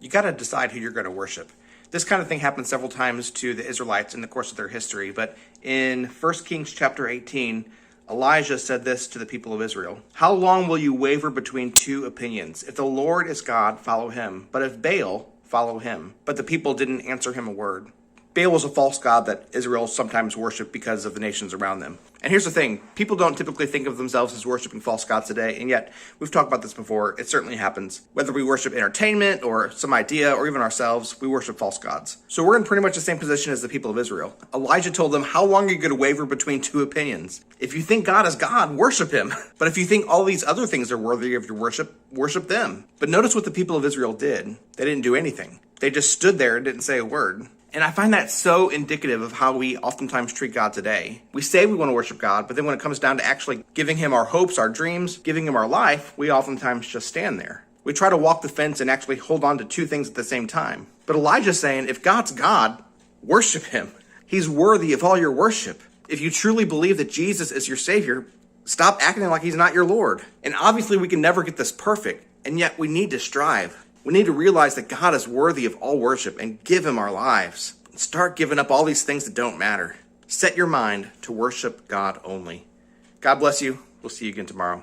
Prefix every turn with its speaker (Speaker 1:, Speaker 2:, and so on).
Speaker 1: You got to decide who you're going to worship. This kind of thing happened several times to the Israelites in the course of their history, but in 1 Kings chapter 18, Elijah said this to the people of Israel. How long will you waver between two opinions? If the Lord is God, follow him, but if Baal, follow him. But the people didn't answer him a word. Baal was a false god that Israel sometimes worshiped because of the nations around them. And here's the thing, people don't typically think of themselves as worshiping false gods today, and yet, we've talked about this before, it certainly happens. Whether we worship entertainment, or some idea, or even ourselves, we worship false gods. So we're in pretty much the same position as the people of Israel. Elijah told them, how long are you going to waver between two opinions? If you think God is God, worship him. But if you think all these other things are worthy of your worship, worship them. But notice what the people of Israel did. They didn't do anything. They just stood there and didn't say a word. And I find that so indicative of how we oftentimes treat God today. We say we want to worship God, but then when it comes down to actually giving him our hopes, our dreams, giving him our life, we oftentimes just stand there. We try to walk the fence and actually hold on to two things at the same time. But Elijah's saying, if God's God, worship him. He's worthy of all your worship. If you truly believe that Jesus is your Savior, stop acting like he's not your Lord. And obviously we can never get this perfect, and yet we need to strive. We need to realize that God is worthy of all worship and give him our lives. Start giving up all these things that don't matter. Set your mind to worship God only. God bless you. We'll see you again tomorrow.